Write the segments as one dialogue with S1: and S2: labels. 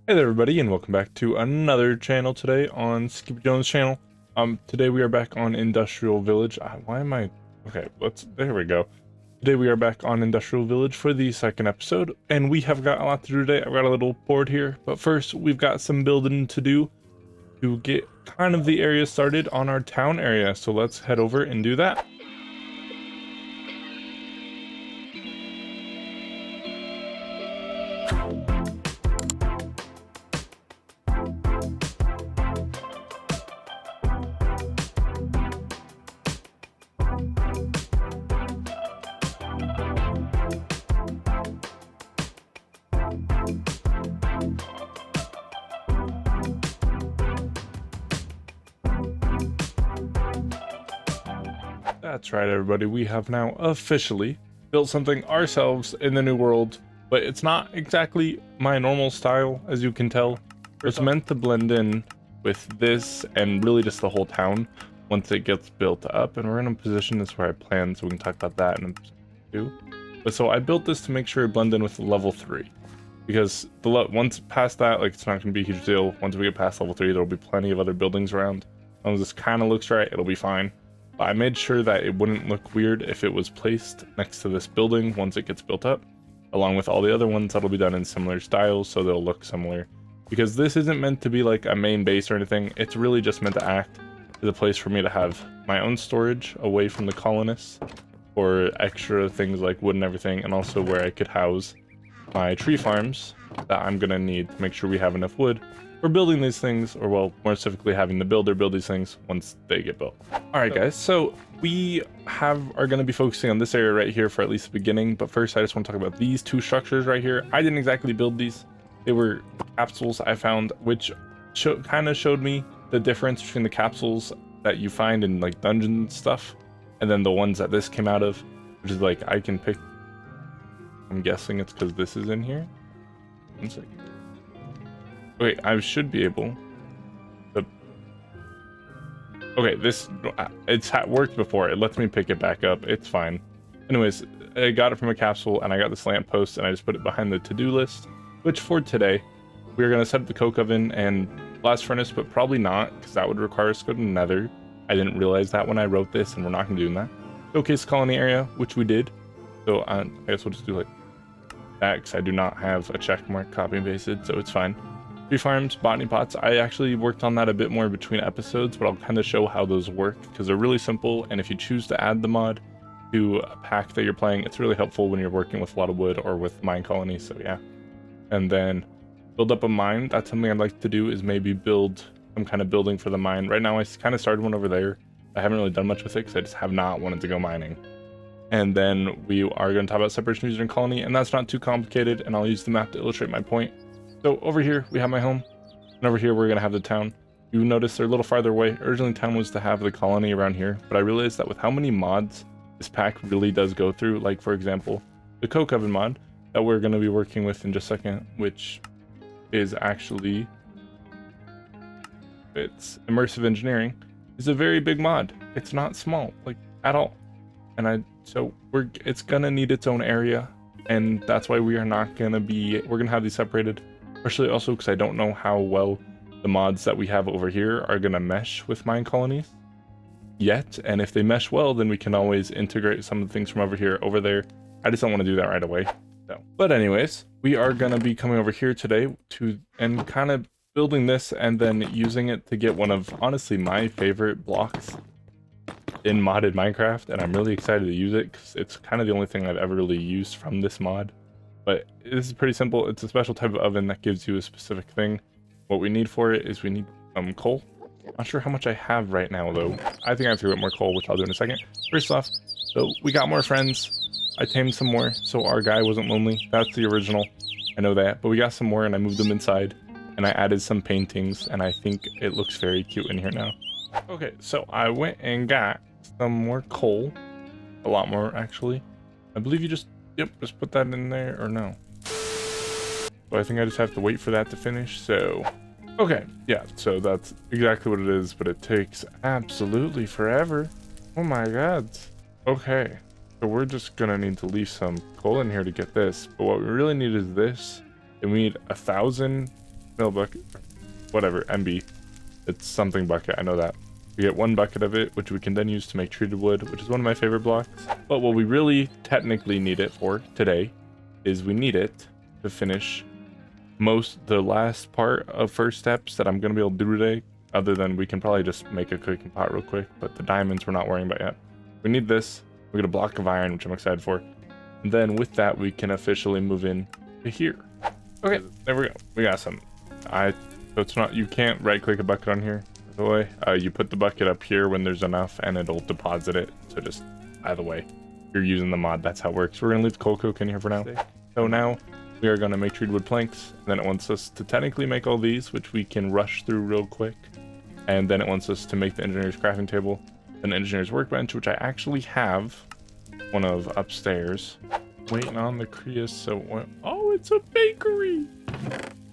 S1: Hey there everybody, and welcome back to another channel today on SkippyJones channel. Today we are back on Industrial Village. Why am I... Okay, there we go. Today we are back on Industrial Village for the second episode, and we have got a lot to do today. I've got a little board here, but first we've got some building to do to get kind of the area started on our town area. So let's head over and do that. That's right, everybody. We have now officially built something ourselves in the new world, but it's not exactly my normal style, as you can tell. It's meant to blend in with this and really just the whole town once it gets built up, and we're in a position that's where I plan, so we can talk about that in episode 2. But so I built this to make sure it blend in with level 3, because once past that, like, it's not going to be a huge deal. Once we get past level 3, there'll be plenty of other buildings around. As long as this kind of looks right, it'll be fine. But I made sure that it wouldn't look weird if it was placed next to this building once it gets built up, along with all the other ones that'll be done in similar styles, so they'll look similar. Because this isn't meant to be like a main base or anything, it's really just meant to act as a place for me to have my own storage away from the colonists, or extra things like wood and everything, and also where I could house my tree farms that I'm gonna need to make sure we have enough wood for building these things, or well, more specifically having the builder build these things once they get built. All right, guys, so we are going to be focusing on this area right here for at least the beginning, but first I just want to talk about these two structures right here. I didn't exactly build these. They were capsules I found, which kind of showed me the difference between the capsules that you find in like dungeon stuff and then the ones that this came out of, which is like I can pick. I'm guessing it's because this is in here. One second. Wait, I should be able to... Okay, it's worked before. It lets me pick it back up. It's fine. Anyways, I got it from a capsule, and I got this lamp post, and I just put it behind the to-do list, which for today, we're going to set up the coke oven and blast furnace, but probably not, because that would require us to go to Nether. I didn't realize that when I wrote this, and we're not going to do that. Showcase colony area, which we did. So I guess we'll just do like that, because I do not have a check mark copy and pasted, so it's fine. Tree farms, botany pots. I actually worked on that a bit more between episodes, but I'll kind of show how those work because they're really simple. And if you choose to add the mod to a pack that you're playing, it's really helpful when you're working with a lot of wood or with mine colonies. So yeah. And then build up a mine. That's something I'd like to do, is maybe build some kind of building for the mine. Right now I kind of started one over there. I haven't really done much with it because I just have not wanted to go mining. And then we are going to talk about separation of user and colony, and that's not too complicated, and I'll use the map to illustrate my point. So over here, we have my home, and over here, we're going to have the town. You notice they're a little farther away. Originally, town was to have the colony around here, but I realized that with how many mods this pack really does go through, like, for example, the coke oven mod that we're going to be working with in just a second, which is actually, it's immersive engineering, is a very big mod. It's not small, like, at all. And it's going to need its own area, and that's why we are not going to be, we're going to have these separated. Especially also because I don't know how well the mods that we have over here are going to mesh with mine colonies yet. And if they mesh well, then we can always integrate some of the things from over here over there. I just don't want to do that right away. So, but anyways, we are going to be coming over here today and kind of building this and then using it to get one of, honestly, my favorite blocks in modded Minecraft. And I'm really excited to use it because it's kind of the only thing I've ever really used from this mod. But this is pretty simple. It's a special type of oven that gives you a specific thing. What we need for it is we need some coal. Not sure how much I have right now, though. I think I have to get more coal, which I'll do in a second. First off, so we got more friends. I tamed some more, so our guy wasn't lonely. That's the original. I know that. But we got some more, and I moved them inside. And I added some paintings, and I think it looks very cute in here now. Okay, so I went and got some more coal. A lot more, actually. I believe you just put that in there, or no? So I think I just have to wait for that to finish, so... Okay, yeah, so that's exactly what it is, but it takes absolutely forever. Oh my god. Okay, so we're just gonna need to leave some coal in here to get this, but what we really need is this, and we need 1,000 mill bucket, whatever, MB. It's something bucket, I know that. We get 1 bucket of it, which we can then use to make treated wood, which is one of my favorite blocks. But what we really technically need it for today is we need it to finish the last part of first steps that I'm going to be able to do today, other than we can probably just make a cooking pot real quick, but the diamonds we're not worrying about yet. We need this. We get a block of iron, which I'm excited for. And then with that, we can officially move in to here. Okay, there we go. We got some. So it's not, you can't right click a bucket on here, by the way. You put the bucket up here when there's enough and it'll deposit it. So just, by the way, you're using the mod, that's how it works. We're gonna leave the coal coke in here for now. So now we are gonna make treated wood planks. And then it wants us to technically make all these, which we can rush through real quick. And then it wants us to make the engineer's crafting table, an engineer's workbench, which I actually have one of upstairs. Waiting on the creosote oil. Oh, it's a bakery.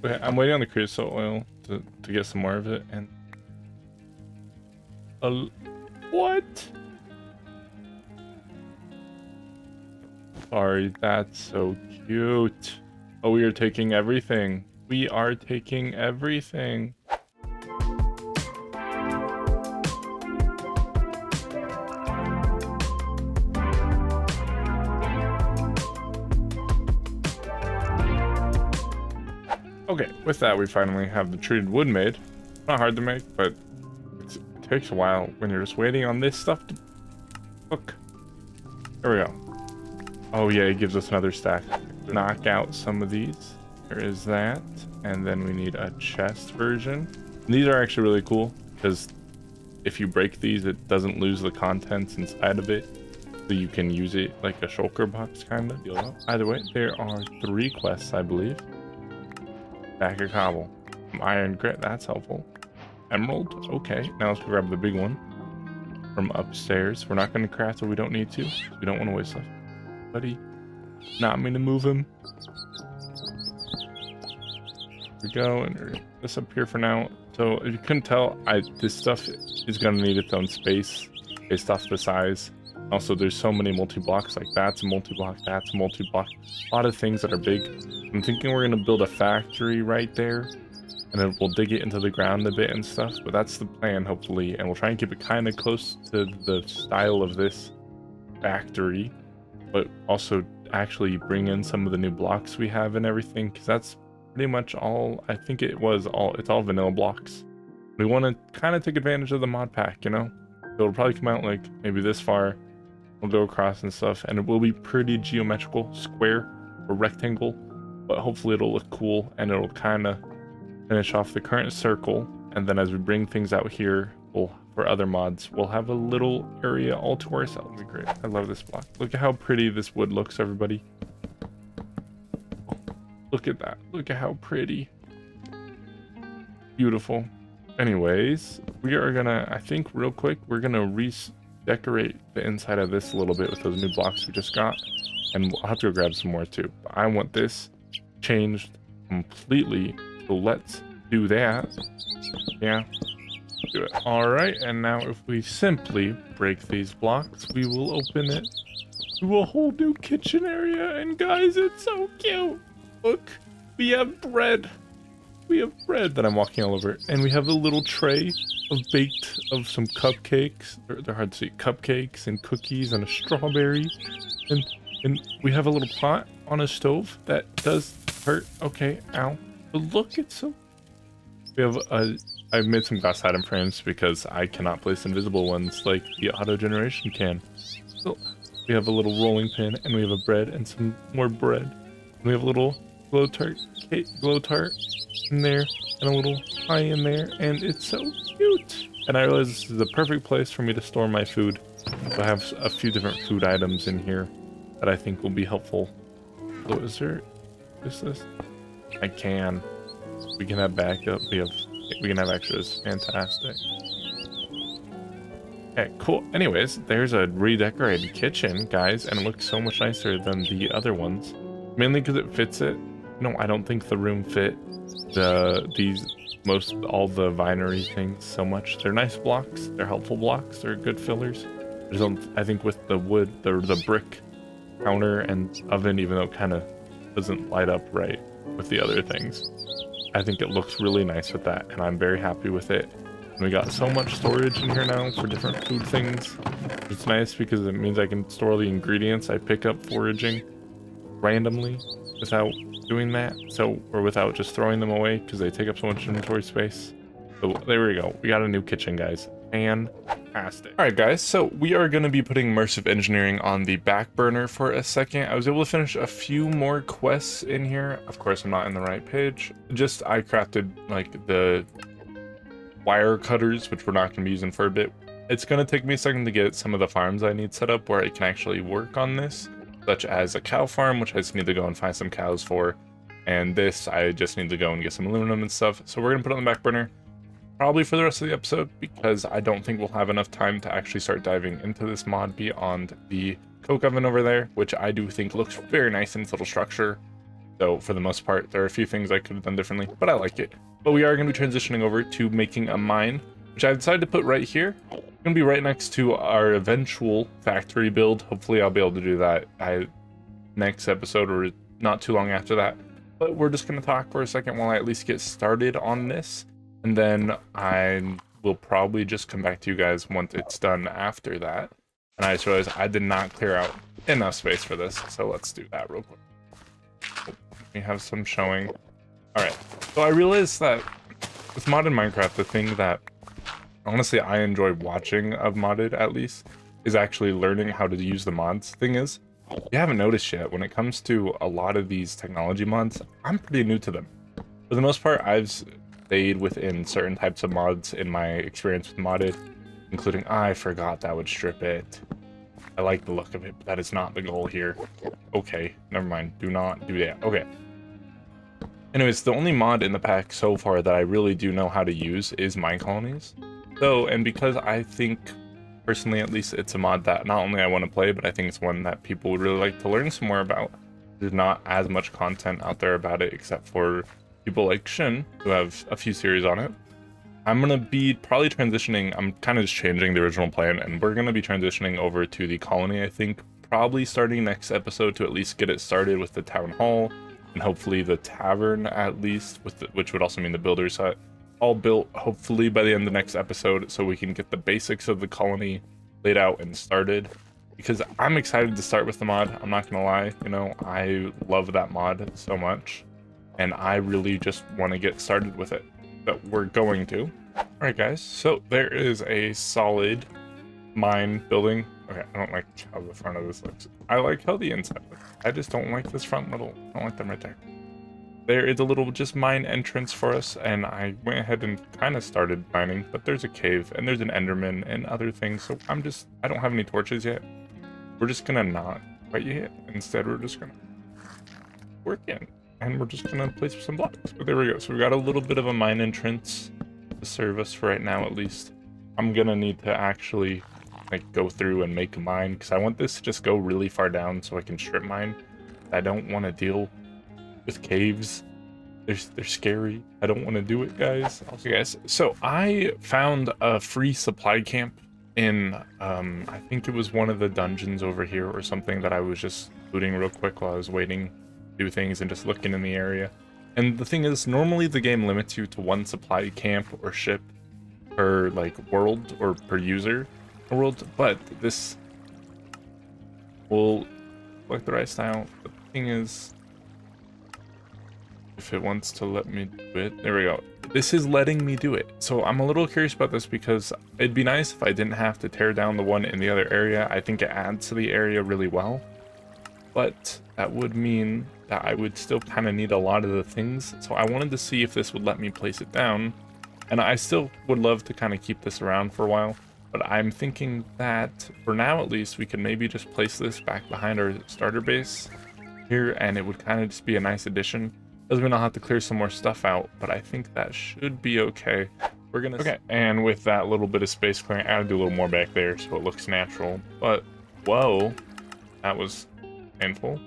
S1: Okay, I'm waiting on the creosote oil to get some more of it. And what? Sorry, that's so cute. Oh, we are taking everything. We are taking everything. Okay, with that, we finally have the treated wood made. Not hard to make, but it takes a while when you're just waiting on this stuff to cook. There we go. Oh yeah, it gives us another stack. Knock out some of these. There is that. And then we need a chest version. And these are actually really cool because if you break these, it doesn't lose the contents inside of it. So you can use it like a shulker box kind of. Either way, there are 3 quests, I believe. Stack of cobble. Iron grit, that's helpful. Emerald, okay. Now let's go grab the big one from upstairs. We're not going to craft what we don't need to. We don't want to waste stuff. Buddy, not mean to move him. Here we go, and this up here for now. So if you couldn't tell, this stuff is going to need its own space based off the size. Also, there's so many multi-blocks, like that's a multi-block, that's a multi-block. A lot of things that are big. I'm thinking we're going to build a factory right there, and then we'll dig it into the ground a bit and stuff, but that's the plan, hopefully, and we'll try and keep it kind of close to the style of this factory, but also actually bring in some of the new blocks we have and everything, because that's pretty much all, I think it's all vanilla blocks. We want to kind of take advantage of the mod pack, you know? So it'll probably come out like maybe this far. We'll go across and stuff, and it will be pretty geometrical, square or rectangle, but hopefully it'll look cool and it'll kind of finish off the current circle. And then as we bring things out here, for other mods, we'll have a little area all to ourselves. It'll be great. I love this block. Look at how pretty this wood looks, everybody. Look at that. Look at how pretty. Beautiful. Anyways, we are gonna, I think real quick, we're gonna redecorate the inside of this a little bit with those new blocks we just got. And I'll have to go grab some more too. But I want this changed completely. So let's do that. Yeah, do it. All right, and now if we simply break these blocks, we will open it to a whole new kitchen area. And guys, it's so cute. Look, we have bread. We have bread that I'm walking all over, and we have a little tray of some cupcakes. They're hard to see. Cupcakes and cookies and a strawberry, and we have a little pot on a stove that does hurt. Okay, ow. But look, it's so. We have I've made some glass item frames because I cannot place invisible ones like the auto generation can. So we have a little rolling pin, and we have a bread and some more bread. And we have a little glow tart in there and a little pie in there, and it's so cute. And I realize this is the perfect place for me to store my food. So I have a few different food items in here that I think will be helpful. So is this? I can. We can have backup. We can have extras. Fantastic. Okay, cool. Anyways, there's a redecorated kitchen, guys, and it looks so much nicer than the other ones. Mainly because it fits it. No, I don't think the room fit all the vinery things so much. They're nice blocks. They're helpful blocks. They're good fillers. I think with the wood, the brick counter and oven, even though it kind of doesn't light up right with the other things. I think it looks really nice with that, and I'm very happy with it. And we got so much storage in here now for different food things. It's nice because it means I can store the ingredients I pick up foraging randomly without doing that, or without just throwing them away because they take up so much inventory space. So there we go. We got a new kitchen, guys. Fantastic. All right, guys. So we are going to be putting immersive engineering on the back burner for a second. I was able to finish a few more quests in here. Of course, I'm not in the right page. Just I crafted like the wire cutters, which we're not going to be using for a bit. It's going to take me a second to get some of the farms I need set up where I can actually work on this, such as a cow farm, which I just need to go and find some cows for. And this, I just need to go and get some aluminum and stuff. So we're going to put it on the back burner probably for the rest of the episode, because I don't think we'll have enough time to actually start diving into this mod beyond the coke oven over there, which I do think looks very nice in its little structure. So for the most part, there are a few things I could have done differently, but I like it. But we are going to be transitioning over to making a mine, which I decided to put right here. It's going to be right next to our eventual factory build. Hopefully I'll be able to do that next episode or not too long after that. But we're just going to talk for a second while I at least get started on this. And then I will probably just come back to you guys once it's done after that. And I just realized I did not clear out enough space for this. So let's do that real quick. We have some showing. All right. So I realized that with modded Minecraft, the thing that honestly I enjoy watching of modded at least is actually learning how to use the mods. Thing is, you haven't noticed yet, when it comes to a lot of these technology mods, I'm pretty new to them. For the most part, I've stayed within certain types of mods in my experience with modded, including I forgot that would strip it. I like the look of it, but that is not the goal here. Okay, never mind. Do not do that. Okay. Anyways, the only mod in the pack so far that I really do know how to use is mine colonies. So, and because I think, personally at least, it's a mod that not only I want to play, but I think it's one that people would really like to learn some more about. There's not as much content out there about it, except for people like Shin, who have a few series on it. I'm going to be probably transitioning, I'm kind of just changing the original plan, and we're going to be transitioning over to the colony, I think, probably starting next episode to at least get it started with the town hall, and hopefully the tavern at least, which would also mean the builder's hut, all built hopefully by the end of the next episode, so we can get the basics of the colony laid out and started. Because I'm excited to start with the mod, I'm not going to lie, you know, I love that mod so much. And I really just want to get started with it. But we're going to. Alright guys, so there is a solid mine building. Okay, I don't like how the front of this looks. I like how the inside looks. I just don't like this front little, I don't like them right there. There is a little just mine entrance for us, and I went ahead and kind of started mining, but there's a cave, and there's an enderman, and other things, so I don't have any torches yet. We're just gonna not fight you yet. Instead, we're just gonna work in. And we're just gonna place some blocks. But there we go. So we got a little bit of a mine entrance to serve us for right now, at least. I'm gonna need to actually like go through and make a mine, because I want this to just go really far down so I can strip mine. I don't want to deal with caves. They're scary. I don't want to do it, guys. Okay, guys. So I found a free supply camp in I think it was one of the dungeons over here or something that I was just looting real quick while I was waiting. Do things and just looking in the area. And the thing is, normally the game limits you to one supply camp or ship per like world or per user world, but this will select the right style. The thing is, if it wants to let me do it, there we go. This is letting me do it. So I'm a little curious about this, because it'd be nice if I didn't have to tear down the one in the other area. I think it adds to the area really well, but that would mean that I would still kind of need a lot of the things. So I wanted to see if this would let me place it down. And I still would love to kind of keep this around for a while. But I'm thinking that for now, at least, we can maybe just place this back behind our starter base here. And it would kind of just be a nice addition. Doesn't mean I'll have to clear some more stuff out, but I think that should be okay. We're gonna, okay. And with that little bit of space clearing, I gotta do a little more back there so it looks natural. But, whoa, that was painful.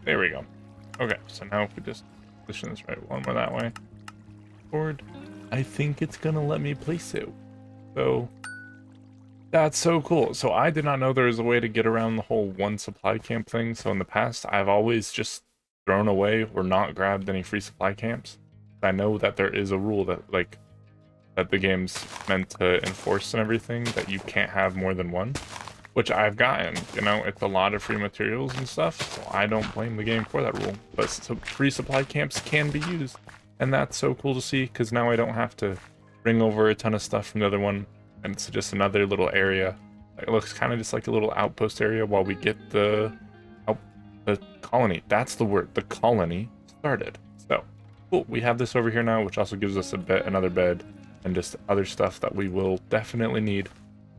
S1: There we go. Okay, so now if we just position this right one more that way forward, I think it's gonna let me place it. So that's so cool. So I did not know there was a way to get around the whole one supply camp thing. So in the past, I've always just thrown away or not grabbed any free supply camps. I know that there is a rule that like that the game's meant to enforce and everything, that you can't have more than one, which I've gotten. You know, it's a lot of free materials and stuff, so I don't blame the game for that rule. But free supply camps can be used, and that's so cool to see, because now I don't have to bring over a ton of stuff from the other one, and it's just another little area. It looks kind of just like a little outpost area while we get the colony. That's the word, the colony started. So cool, we have this over here now, which also gives us another bed and just other stuff that we will definitely need.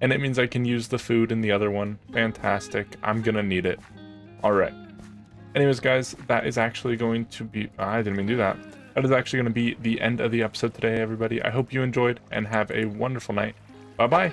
S1: And it means I can use the food in the other one. Fantastic. I'm gonna need it. All right. Anyways, guys, that is actually going to be... I didn't mean to do that. That is actually going to be the end of the episode today, everybody. I hope you enjoyed and have a wonderful night. Bye-bye.